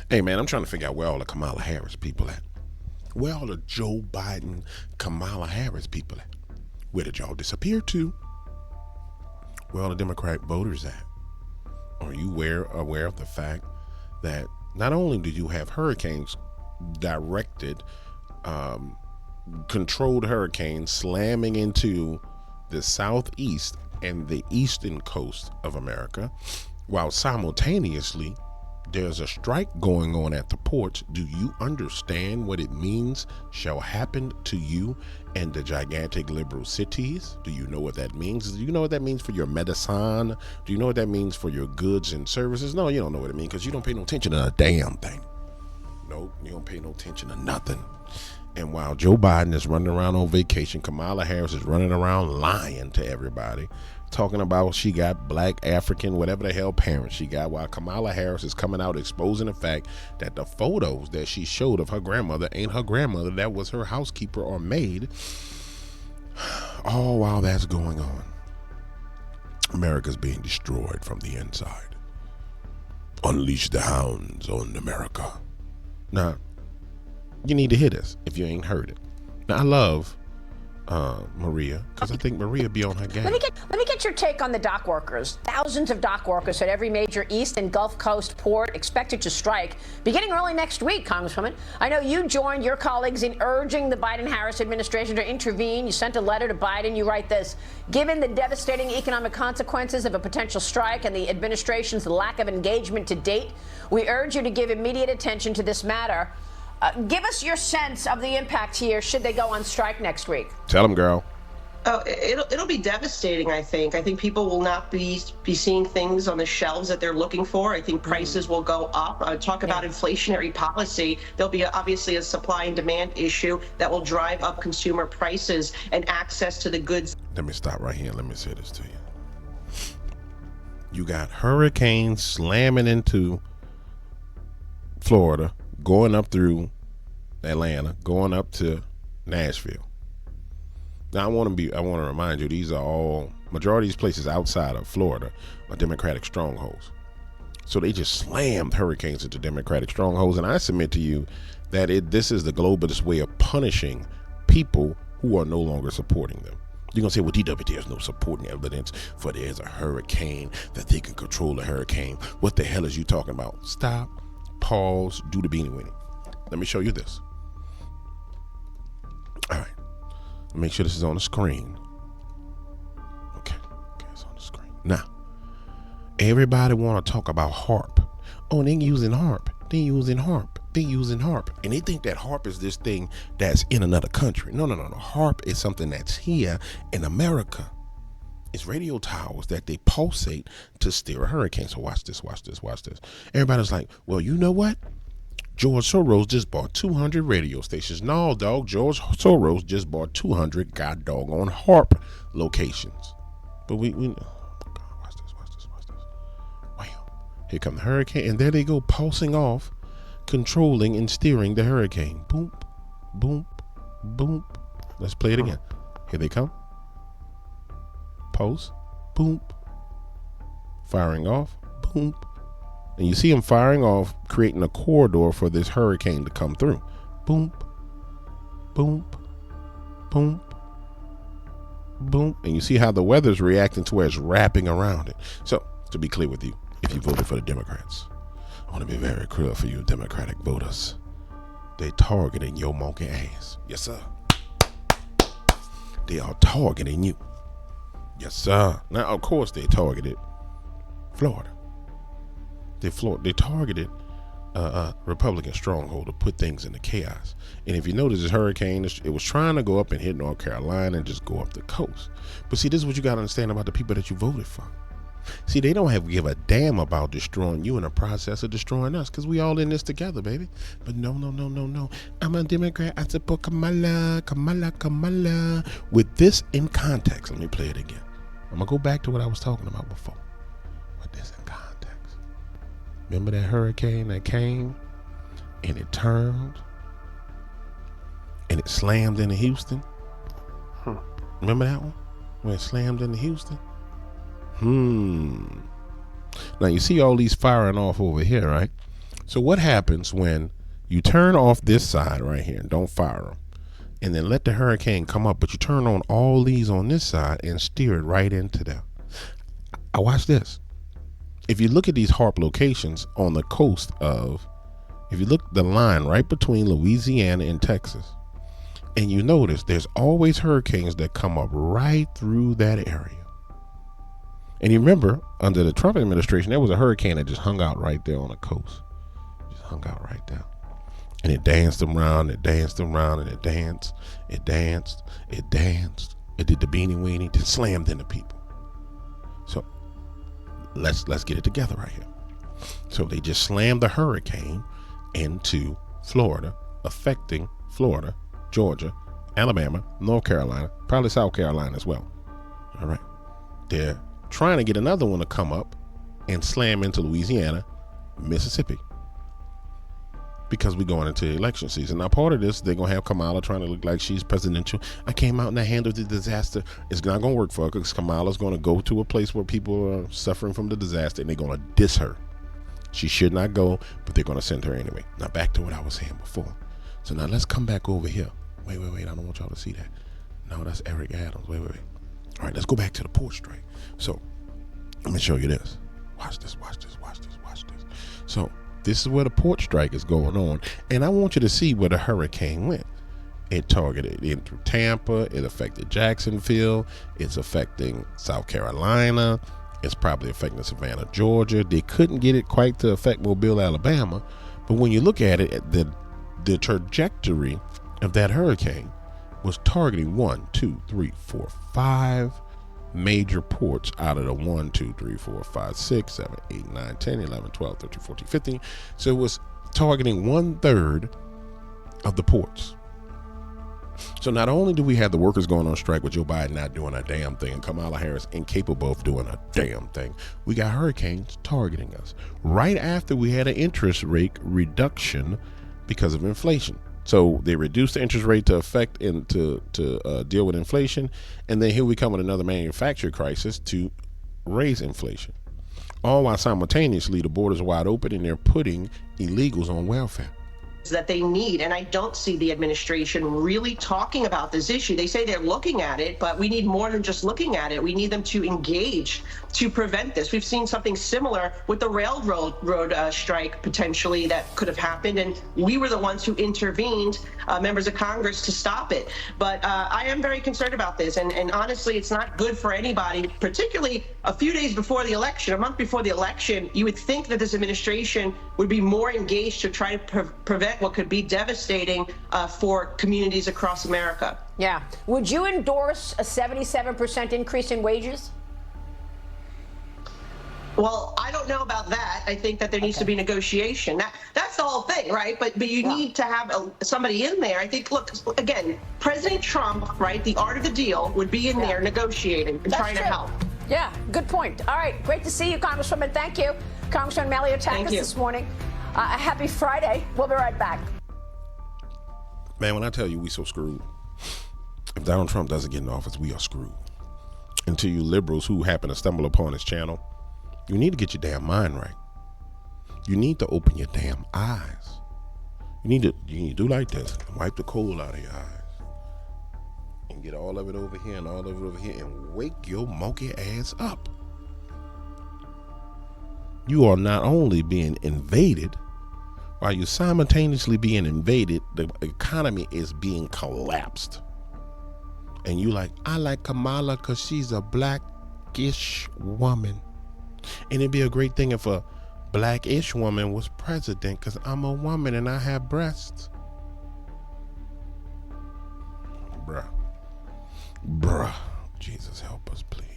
Hey man, I'm trying to figure out where all the Kamala Harris people at. Where all the Joe Biden, Kamala Harris people at? Where did y'all disappear to? Where all the Democratic voters at? Are you aware of the fact that not only do you have hurricanes directed, controlled hurricanes slamming into the southeast and the eastern coast of America, while simultaneously there's a strike going on at the ports. Do you understand what it means shall happen to you in the gigantic liberal cities? Do you know what that means? Do you know what that means for your medicine? Do you know what that means for your goods and services? No, you don't know what it means because you don't pay no attention to a damn thing. Nope, you don't pay no attention to nothing. And while Joe Biden is running around on vacation, Kamala Harris is running around lying to everybody, talking about she got black, African, whatever the hell parents she got, while Kamala Harris is coming out exposing the fact that the photos that she showed of her grandmother ain't her grandmother, that was her housekeeper or maid. All while that's going on, America's being destroyed from the inside. Unleash the hounds on America. Now, you need to hear this if you ain't heard it. Now, I love Maria, because I think Maria be on her game. Let me get your take on the dock workers. Thousands of dock workers at every major East and Gulf Coast port expected to strike beginning early next week, Congresswoman. I know you joined your colleagues in urging the Biden-Harris administration to intervene. You sent a letter to Biden. You write this: given the devastating economic consequences of a potential strike and the administration's lack of engagement to date, we urge you to give immediate attention to this matter. Give us your sense of the impact here should they go on strike next week. Tell them, girl. Oh, it'll be devastating, I think. I think people will not be seeing things on the shelves that they're looking for. I think prices will go up. Talk about inflationary policy. There'll be obviously a supply and demand issue that will drive up consumer prices and access to the goods. Let me stop right here and let me say this to you. You got hurricanes slamming into Florida, going up through Atlanta, going up to Nashville. Now I want to remind you, these are all, majority of these places outside of Florida are Democratic strongholds. So they just slammed hurricanes into Democratic strongholds. And I submit to you that this is the globalist way of punishing people who are no longer supporting them. You're going to say, well, DW, there's no supporting evidence for there's a hurricane, that they can control the hurricane. What the hell is you talking about? Stop, pause, do the beanie weenie. Let me show you this. All right. Make sure this is on the screen. Okay, it's on the screen. Now, everybody want to talk about HAARP. Oh, they using HAARP. They using HAARP. And they think that HAARP is this thing that's in another country. No. HAARP is something that's here in America. It's radio towers that they pulsate to steer a hurricane. So watch this. Everybody's like, well, you know what? George Soros just bought 200 radio stations. No, dog, George Soros just bought 200 god doggone HAARP locations. But we oh my God, watch this. Wow. Here come the hurricane, and there they go, pulsing off, controlling and steering the hurricane. Boom, boom, boom. Let's play it again. Here they come. Pulse, boom. Firing off, boom. And you see them firing off, creating a corridor for this hurricane to come through. Boom, boom, boom, boom. And you see how the weather's reacting to where it's wrapping around it. So, to be clear with you, if you voted for the Democrats, I want to be very clear for you Democratic voters. They're targeting your monkey ass. Yes, sir. They are targeting you. Yes, sir. Now, of course, they targeted Florida. They targeted a Republican stronghold to put things into chaos. And if you notice, this hurricane, it was trying to go up and hit North Carolina and just go up the coast. But see, this is what you got to understand about the people that you voted for. See, they don't give a damn about destroying you in the process of destroying us, because we all in this together, baby. But no. I'm a Democrat. I support Kamala. With this in context, let me play it again. I'm going to go back to what I was talking about before. With this in context. Remember that hurricane that came and it turned and it slammed into Houston? Remember that one? When it slammed into Houston? Now you see all these firing off over here, right? So what happens when you turn off this side right here and don't fire them, and then let the hurricane come up, but you turn on all these on this side and steer it right into them? I watch this. If you look at these HAARP locations on the coast of, if you look the line right between Louisiana and Texas, and you notice there's always hurricanes that come up right through that area. And you remember, under the Trump administration, there was a hurricane that just hung out right there on the coast. Just hung out right there. And it danced around, it danced around, and it danced, it danced, it danced. It did the beanie weenie, just slammed into people. So let's get it together right here. So they just slammed the hurricane into Florida, affecting Florida, Georgia, Alabama, North Carolina, probably South Carolina as well. All right. They're trying to get another one to come up and slam into Louisiana, Mississippi, because we're going into election season. Now, part of this, they're going to have Kamala trying to look like she's presidential. I came out and I handled the disaster. It's not going to work for her, because Kamala's going to go to a place where people are suffering from the disaster, and they're going to diss her. She should not go, but they're going to send her anyway. Now, back to what I was saying before. So now let's come back over here. Wait. I don't want y'all to see that. No, that's Eric Adams. Wait. All right, let's go back to the port strike. So let me show you this. Watch this. So this is where the port strike is going on. And I want you to see where the hurricane went. It targeted in through Tampa. It affected Jacksonville. It's affecting South Carolina. It's probably affecting Savannah, Georgia. They couldn't get it quite to affect Mobile, Alabama. But when you look at it, the trajectory of that hurricane was targeting 5 major ports out of the 1, 2, 3, 4, 5, 6, 7, 8, 9, 10, 11, 12, 13, 14, 15. So it was targeting 1/3 of the ports. So not only do we have the workers going on strike with Joe Biden not doing a damn thing and Kamala Harris incapable of doing a damn thing, we got hurricanes targeting us right after we had an interest rate reduction because of inflation. So they reduced the interest rate to affect and to deal with inflation, and then here we come with another manufacturing crisis to raise inflation. All while simultaneously the borders are wide open and they're putting illegals on welfare. That they need, and I don't see the administration really talking about this issue. They say they're looking at it, but we need more than just looking at it. We need them to engage to prevent this. We've seen something similar with the railroad strike potentially that could have happened, and we were the ones who intervened, members of Congress, to stop it. But I am very concerned about this, and honestly, it's not good for anybody, particularly a few days before the election, a month before the election. You would think that this administration would be more engaged to try to prevent what could be devastating for communities across America. Yeah. Would you endorse a 77% increase in wages? Well, I don't know about that. I think that there needs to be negotiation. That's the whole thing, right? But you need to have somebody in there. I think, look, again, President Trump, right, the art of the deal would be in there negotiating and trying to help. Yeah, good point. All right, great to see you, Congresswoman. Thank you. Congressman Maliotakis this morning. A happy Friday. We'll be right back. Man, when I tell you we so screwed, if Donald Trump doesn't get in office, we are screwed. And to you liberals who happen to stumble upon his channel, you need to get your damn mind right. You need to open your damn eyes. You need to do like this. Wipe the coal out of your eyes. And get all of it over here and all of it over here and wake your monkey ass up. You are not only being invaded, while you're simultaneously being invaded, the economy is being collapsed. And you like, I like Kamala because she's a blackish woman. And it'd be a great thing if a blackish woman was president because I'm a woman and I have breasts. Bruh. Jesus help us, please.